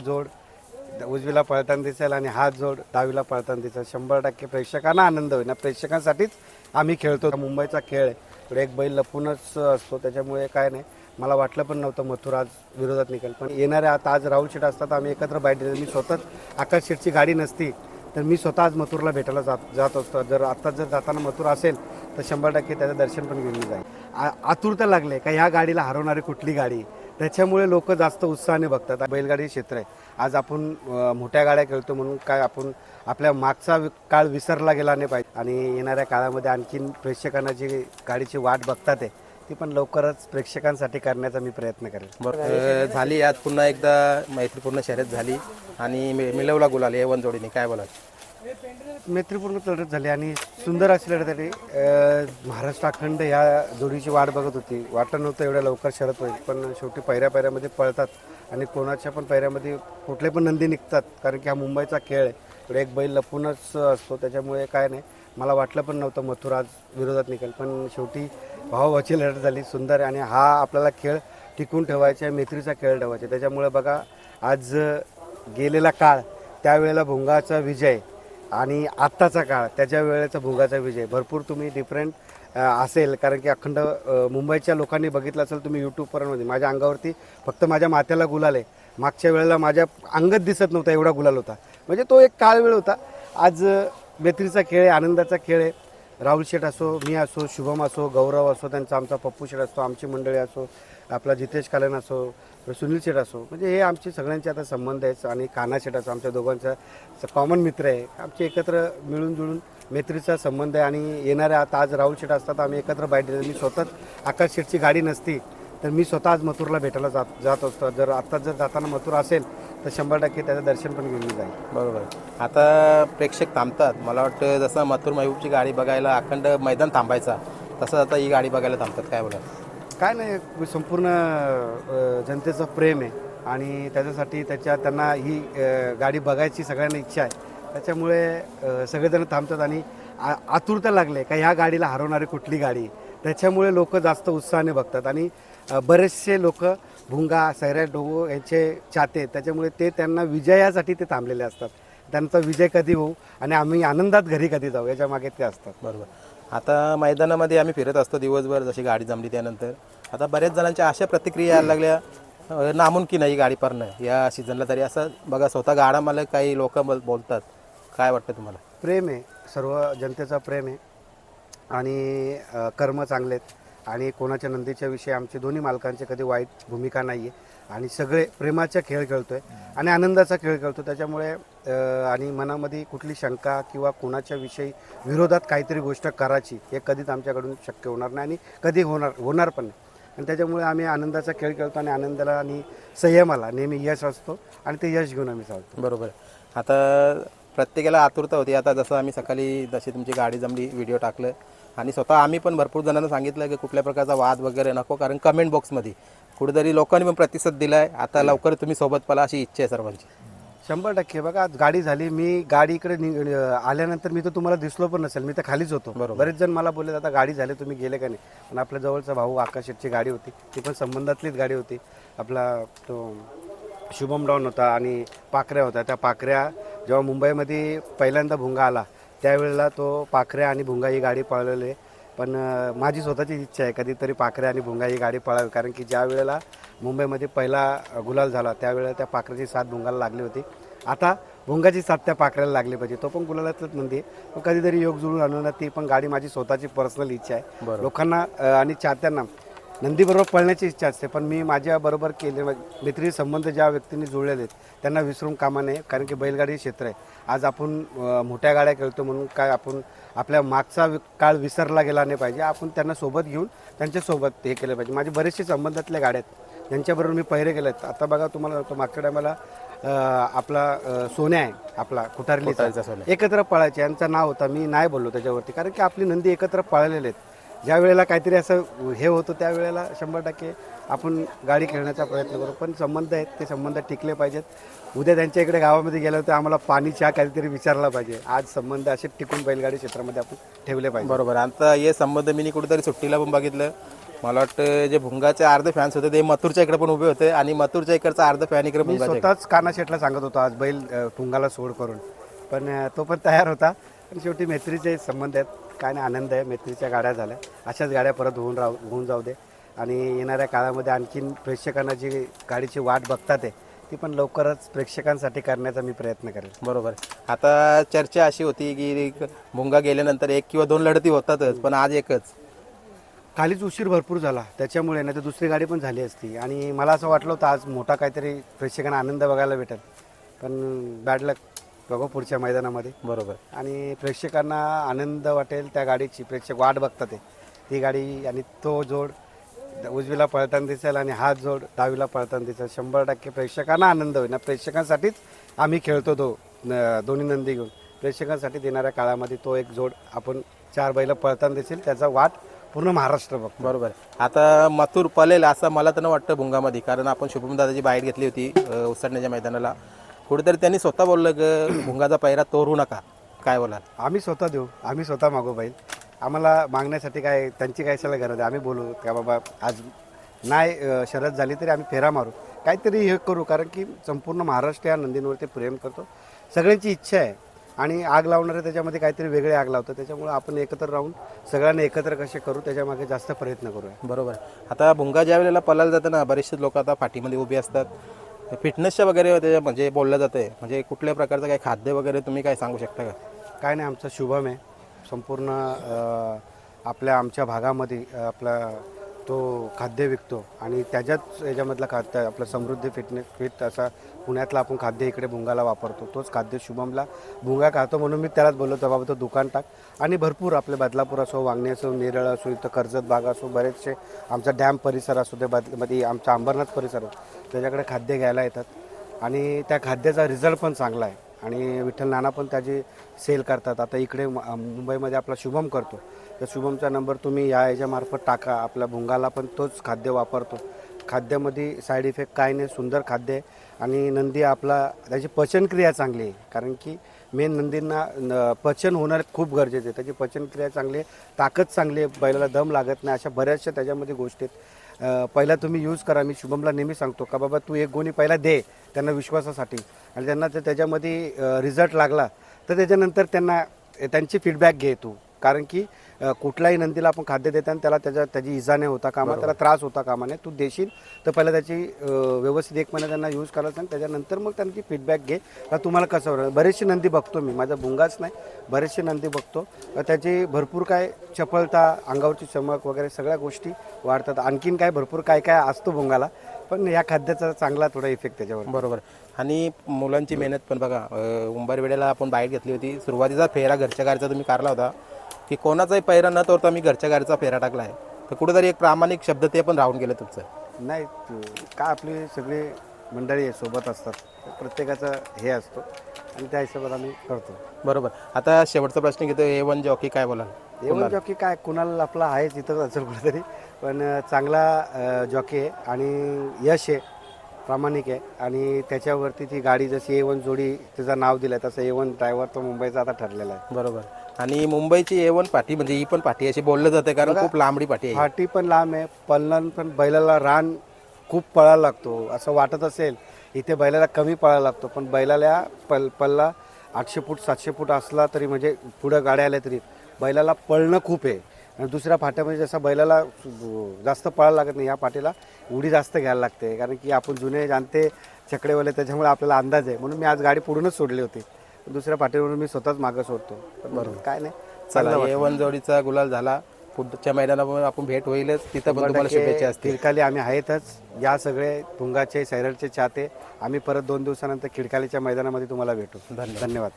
जोड उजवीला पळताना दिसेल आणि हा जोड डावीला पळताना दिसेल. 100% प्रेक्षकांना आनंद होईल. प्रेक्षकांसाठीच आम्ही खेळतो. मुंबईचा खेळ आहे, पुढे एक बैल लपूनच असतो, त्याच्यामुळे काय नाही. मला वाटलं पण नव्हतं मथुर आज विरोधात निघेल, पण येणाऱ्या आता आज राहुल शेट असतात, आम्ही एकत्र बाईट दिली. मी स्वतःच आकाश शेटची गाडी नसती तर मी स्वतः आज मथुरला भेटायला जात असतो. जर जाताना मथुर असेल तर 100% त्याचं दर्शन पण घेऊन जाईल. आतुरता लागले का ह्या गाडीला हरवणारी कुठली गाडी, त्याच्यामुळे लोक जास्त उत्साहाने बघतात. बैलगाडी क्षेत्र आहे. आज आपण मोठ्या गाड्या खेळतो म्हणून काय आपण आपल्या मागचा काळ विसरला गेला नाही पाहिजे. आणि येणाऱ्या काळामध्ये आणखीन प्रेक्षकांना जी गाडीची वाट बघतात आहे ती पण लवकरच प्रेक्षकांसाठी करण्याचा मी प्रयत्न करेन. झाली आज पुन्हा एकदा मैत्रीपूर्ण शर्यत झाली आणि मिळवला गुलाल A1 जोडीने, काय बोलाल? मैत्रीपूर्ण लढत झाली आणि सुंदर अशी लढत झाली. महाराष्ट्र अखंड ह्या जोडीची वाट बघत होती. वाटत नव्हतं एवढ्या लवकर शर्यत होईल, पण शेवटी पैऱ्यामध्ये पळतात आणि कोणाच्या पण पैऱ्यामध्ये कुठले पण नंदी निघतात, कारण की हा मुंबईचा खेळ आहे. पुढे एक बैल लपूनच असतो, त्याच्यामुळे काय नाही. मला वाटलं पण नव्हतं मथुर आज विरोधात निघेल, पण शेवटी भावाभावाची लढत झाली सुंदर. आणि हा आपल्याला खेळ टिकून ठेवायचा, मैत्रीचा खेळ ठेवायचा. त्याच्यामुळे बघा आज गेलेला काळ त्यावेळेला भुंगाचा विजय आणि आत्ताचा काळ त्याच्या वेळेचा भुंगाचा विजय भरपूर तुम्ही डिफरंट असेल, कारण की अखंड मुंबईच्या लोकांनी बघितलं असेल तुम्ही यूट्यूबवरमध्ये. माझ्या अंगावरती फक्त माझ्या माथ्याला गुलाल आहे. मागच्या वेळेला माझ्या अंगत दिसत नव्हता एवढा गुलाल होता. म्हणजे तो एक काळ वेळ होता. आज मैत्रीचा खेळ आहे, आनंदाचा खेळ आहे. राहुल शेठ असो, मी असो, शुभम असो, गौरव असो, त्यांचा आमचा पप्पू शेठ असतो, आमची मंडळी असो, आपला जितेश कालन असो, सुनील शेठ असो, म्हणजे हे आमचे सगळ्यांचे आता संबंध आहेत. आणि कान्हा शेठ असो, आमच्या दोघांचा कॉमन मित्र आहे. आमचे एकत्र मिळून जुळून मैत्रीचा संबंध आहे. आणि येणाऱ्या आता आज राहुल शेठ असतात, आम्ही एकत्र बाईट दिली. मी स्वतःच आकाश शेठची गाडी नसती तर मी स्वतः आज मथुरला भेटायला जात असतो. जर जाताना मथुर असेल तर 100% त्याचं दर्शन पण घेऊन जाईल. बरोबर. आता प्रेक्षक थांबतात. मला वाटतं जसं मथुर महबूबची गाडी बघायला अखंड मैदान थांबायचा, तसं आता ही गाडी बघायला थांबतात, काय बोला? काय नाही, संपूर्ण जनतेचं प्रेम आहे आणि त्याच्यासाठी त्यांना ही गाडी बघायची सगळ्यांना इच्छा आहे. त्याच्यामुळे सगळेजण थांबतात आणि आतुरता लागले का ह्या गाडीला हरवणारी कुठली गाडी, त्याच्यामुळे लोक जास्त उत्साहाने बघतात. आणि बरेचसे लोक भुंगा, सैराट, डोगो यांचे चाहते, त्याच्यामुळे त्यांना विजयासाठी ते थांबलेले असतात. त्यांचा विजय कधी होऊ आणि आम्ही आनंदात घरी कधी जाऊ याच्या मागे ते असतात. बरोबर. आता मैदानामध्ये आम्ही फिरत असतो दिवसभर, जशी गाडी जमली त्यानंतर. आता बऱ्याच जणांच्या अशा प्रतिक्रिया यायला लागल्या, नामुमकीन आहे ही गाडी परणं या सीझनला. तरी असं बघा, स्वतः गाडा मला काही लोक बोलतात, काय वाटतं तुम्हाला? प्रेम आहे, सर्व जनतेचा प्रेम आहे आणि कर्म चांगले आहेत. आणि कोणाच्या नंदीच्या विषयी आमचे दोन्ही मालकांचे कधी वाईट भूमिका नाही आहे. आणि सगळे प्रेमाचा खेळ खेळतो आहे आणि आनंदाचा खेळ खेळतो. त्याच्यामुळे आणि मनामध्ये कुठली शंका किंवा कोणाच्या विषयी विरोधात काहीतरी गोष्ट करायची हे कधीच आमच्याकडून शक्य होणार नाही आणि कधी होणार पण नाही. आणि त्याच्यामुळे आम्ही आनंदाचा खेळ खेळतो आणि आनंदाला आणि संयमाला नेहमी यश असतो आणि ते यश घेऊन आम्ही चालतो. बरोबर. आता प्रत्येकाला आतुरता होती. आता जसं आम्ही सकाळी जशी तुमची गाडी जमली व्हिडिओ टाकलं आणि स्वतः आम्ही पण भरपूर जणांना सांगितलं की कुठल्या प्रकारचा वाद वगैरे नको, कारण कमेंट बॉक्समध्ये कुठेतरी लोकांनी पण प्रतिसाद दिला आहे. आता लवकर तुम्ही सोबत पळा अशी इच्छा आहे सर्वांची. 100% बघा, आज गाडी झाली. मी गाडी इकडे आल्यानंतर मी तर तुम्हाला दिसलो पण नसेल, मी तर खालीच होतो. बरेच जण मला बोलले आता गाडी झाली तुम्ही गेले का नाही, पण आपल्या जवळचा भाऊ आकाश शेठची गाडी होती, ती पण संबंधातलीच गाडी होती. आपला तो शुभम डाऊन होता आणि पाखऱ्या होता. त्या पाखऱ्या जेव्हा मुंबईमध्ये पहिल्यांदा भुंगा आला त्यावेळेला तो पाखऱ्या आणि भुंगा ही गाडी पळवलेली आहे. पण माझी स्वतःची इच्छा आहे कधीतरी पाखऱ्या आणि भुंगा ही गाडी पळावी, कारण की ज्या वेळेला मुंबईमध्ये पहिला गुलाल झाला त्यावेळेला त्या पाखऱ्याची साथ भुंगाला लागली होती. आता भुंगाची साथ त्या पाखऱ्याला लागली पाहिजे. तो पण गुलालातच नंदी पण कधीतरी योग जुळून आणून ती पण गाडी माझी स्वतःची पर्सनल इच्छा आहे. लोकांना आणि चाहत्यांना नंदीबरोबर पळण्याची इच्छा असते, पण मी माझ्याबरोबर केले मैत्री संबंध ज्या व्यक्तींनी जुळलेले आहेत त्यांना विसरून कामा नये, कारण की बैलगाडी क्षेत्र आहे. आज आपण मोठ्या गाड्या खेळतो म्हणून काय आपण आपल्या मागचा काळ विसरला गेला नाही पाहिजे. आपण त्यांना सोबत घेऊन त्यांच्यासोबत हे केलं पाहिजे. माझे बरेचसे संबंधातल्या गाड्या आहेत ज्यांच्याबरोबर मी पहिरे गेले आहेत. आता बघा तुम्हाला तो मागच्या टायमाला आपला सोन्या आहे, आपला कुठारलीचा, एकत्र पळायचे यांचं नाव होता. मी नाही बोललो त्याच्यावरती, कारण की आपली नंदी एकत्र पळालेले आहेत. ज्या वेळेला काहीतरी असं हे होतं त्यावेळेला 100% आपण गाडी खेळण्याचा प्रयत्न करू, पण संबंध आहेत ते संबंध टिकले पाहिजेत. उद्या त्यांच्या इकडे गावामध्ये गेलं तर आम्हाला पाणी चहा काहीतरी विचारला पाहिजे. आज संबंध असे टिकून बैलगाडी क्षेत्रामध्ये आपण ठेवले पाहिजे. बरोबर. आता हे संबंध मी कुठेतरी सुट्टीला पण बघितलं, मला वाटतं जे भुंगाचे अर्धे फॅन्स होते ते मथुरच्या इकडे पण उभे होते आणि मथुरच्या इकडचा अर्ध फॅन इकडे मी भुंगाच्या स्वतःच काना शेटला सांगत होतो आज बैल पुंगाला सोड करून, पण तो पण तयार होता. पण शेवटी मैत्रीचे संबंध आहेत, काय नाही, आनंद आहे. मैत्रीच्या गाड्या झाल्या, अशाच गाड्या परत होऊन जाऊ दे. आणि येणाऱ्या काळामध्ये आणखीन प्रेक्षकांना जी गाडीची वाट बघतात आहे ती पण लवकरच प्रेक्षकांसाठी करण्याचा मी प्रयत्न करेन. बरोबर. आता चर्चा अशी होती की भुंगा गेल्यानंतर 1 किंवा 2 लढती होतातच, पण आज एकच. खालीच उशीर भरपूर झाला त्याच्यामुळे, नाही तर दुसरी गाडी पण झाली असती. आणि मला असं वाटलं होतं आज मोठा काहीतरी प्रेक्षकांना आनंद बघायला भेटेल, पण बॅड लक, बघू पुढच्या मैदानामध्ये. बरोबर. आणि प्रेक्षकांना आनंद वाटेल त्या गाडीची, प्रेक्षक वाट बघतात आहे ती गाडी. आणि तो जोड उजवीला पळताना दिसेल आणि हा जोड डावीला पळताना दिसेल. 100% प्रेक्षकांना आनंद होईल ना. प्रेक्षकांसाठीच आम्ही खेळतो तो दोन्ही नंदी घेऊन. प्रेक्षकांसाठी देणाऱ्या काळामध्ये तो एक जोड आपण 4 बैल पळताना दिसेल, त्याचा वाट पूर्ण महाराष्ट्र बघतो. बरोबर. आता मथुर पळेल असं मला तर वाटतं भुंगामध्ये, कारण आपण शुभम दादाची बाईट घेतली होती उसाटण्याच्या मैदानाला. कुठेतरी त्यांनी स्वतः बोललं की भुंगाचा पैरा तोरू नका. काय बोलाल? आम्ही स्वतः देऊ, आम्ही स्वतः मागू बैल. आम्हाला मागण्यासाठी काय त्यांची काय गरज आहे. आम्ही बोलू का बाबा आज नाही शरद झाली तरी आम्ही फेरा मारू, काहीतरी हे करू. कारण की संपूर्ण महाराष्ट्र या नंदींवरती प्रेम करतो, सगळ्यांची इच्छा आहे. आणि आग लावणारे त्याच्यामध्ये काहीतरी वेगळे आग लावतात. त्याच्यामुळे आपण एकत्र राहून सगळ्यांना एकत्र कसे करू त्याच्यामागे जास्त प्रयत्न करूया. बरोबर. आता भुंगा ज्या वेळेला पळायला जातं ना, बरेचसे लोक आता पाठीमध्ये उभे असतात. फिटनेसच्या वगैरे त्याच्या म्हणजे बोललं जातं, म्हणजे कुठल्या प्रकारचं काही खाद्य वगैरे तुम्ही काय सांगू शकता का? काय नाही, आमचा शुभम आहे संपूर्ण आमच्या भागामध्ये आपला तो खाद्य विकतो. आणि त्याच्याच याच्यामधला खाद्य आपलं समृद्धी फिट असा पुण्यातला आपण खाद्य इकडे भुंगाला वापरतो. तोच खाद्य शुभमला भुंगा खातो, म्हणून मी त्यालाच बोललो होतो बाबा तो दुकान टाक. आणि भरपूर आपले बदलापूर असो, वांगणी असो, नेरळ असो, इथं कर्जत भाग असो, बरेचसे आमचा डॅम परिसर असो, ते मध्ये आमचा अंबरनाथ परिसर असो, त्याच्याकडे खाद्य घ्यायला येतात. आणि त्या खाद्याचा रिझल्ट पण चांगला आहे. आणि विठ्ठल नाना पण त्याची सेल करतात. आता इकडे मुंबईमध्ये आपला शुभम करतो, तर शुभमचा नंबर तुम्ही या याच्यामार्फत टाका. आपल्या भुंगाला पण तोच खाद्य वापरतो. खाद्यामध्ये साईड इफेक्ट काय नाही, सुंदर खाद्य आहे. आणि नंदी आपला त्याची पचनक्रिया चांगली आहे, कारण की मेन नंदींना पचन होणार खूप गरजेचं आहे. त्याची पचनक्रिया चांगली आहे, ताकद चांगली आहे, बैलाला दम लागत नाही, अशा बऱ्याचशा त्याच्यामध्ये गोष्टी आहेत. पहिला तुम्ही यूज करा. मी शुभमला नेहमी सांगतो का बाबा तू 1 गोणी पहिला दे त्यांना विश्वासासाठी, आणि त्यांना जर त्याच्यामध्ये रिझल्ट लागला तर त्याच्यानंतर त्यांची फीडबॅक घे तू. कारण की कुठल्याही नंदीला आपण खाद्य देताना त्याची इजा नाही होता कामा, त्याला त्रास होता कामा नये. तू देशील तर पहिला त्याची व्यवस्थित 1 महिना त्यांना यूज करायला सांग, त्याच्यानंतर मग त्यांची फीडबॅक घे का तुम्हाला कसं वाटतं. बरेचसे नंदी बघतो मी, माझा भुंगाच नाही, बरेचसे नंदी बघतो, त्याची भरपूर काय चपलता, अंगावरची चमक वगैरे सगळ्या गोष्टी वाढतात. आणखीन काय भरपूर काय काय असतो भुंगाला, पण या खाद्याचा चांगला थोडा इफेक्ट त्याच्यावर. बरोबर. आणि मुलांची मेहनत पण बघा, उंबरवेड्याला आपण बाईट घेतली होती, सुरुवातीचा फेरा घरच्या गाडीचा तुम्ही काढला होता की कोणाचाही पैरा न तोडता मी घरच्या गाडीचा फेरा टाकला आहे. तर कुठेतरी एक प्रामाणिक शब्द ते पण राहून गेलं तुमचं. नाही का, आपली सगळी मंडळी सोबत असतात, प्रत्येकाचा हे असतो आणि त्या हिशोबात आम्ही करतो. बरोबर. आता शेवटचा प्रश्न घेतो, A1 जॉकी काय बोलाल? A1 जॉकी काय, कुणाला आपला आहेच इथंच असेल कुठेतरी, पण चांगला जॉकी आहे आणि यश आहे, प्रामाणिक आहे. आणि त्याच्यावरती ती गाडी जशी A1 जोडी तिचं नाव दिलं आहे, तसं A1 ड्रायव्हर तो मुंबईचा आता ठरलेला आहे. बरोबर. आणि मुंबईची A1 पाठी म्हणजे ही पण पाठी अशी बोललं जाते, कारण खूप लांबडी पाठी आहे. फाटी पण लांब आहे, पल्लन पण बैलाला रान खूप पळायला लागतो. असं वाटत असेल इथे बैलाला कमी पळायला लागतो, पण बैलाला पल्ला 800 फूट 700 फूट असला तरी, म्हणजे पुढं गाड्या आल्या तरी बैलाला पळणं खूप आहे. आणि दुसऱ्या फाट्यामध्ये जसं बैलाला जास्त पळायला लागत नाही, या पाठीला उडी जास्त घ्यायला लागते. कारण की आपण जुने जाणते चकडेवाले, त्याच्यामुळे आपल्याला अंदाज आहे. म्हणून मी आज गाडी पुढूनच सोडली होती, दुसऱ्या पाठीवरून मी स्वतःच मागं सोडतो. बरोबर, काय नाही. चला, A1 जोडीचा गुलाल झाला. पुढच्या मैदानावर आपण भेट होईलच, तिथं पण तुम्हाला शुभेच्छा असतील. खिडकाली आम्ही आहेतच. या सगळे भुंगाचे सैरडचे चाहते, आम्ही परत 2 दिवसानंतर खिडकालीच्या मैदानामध्ये तुम्हाला भेटू. धन्यवाद.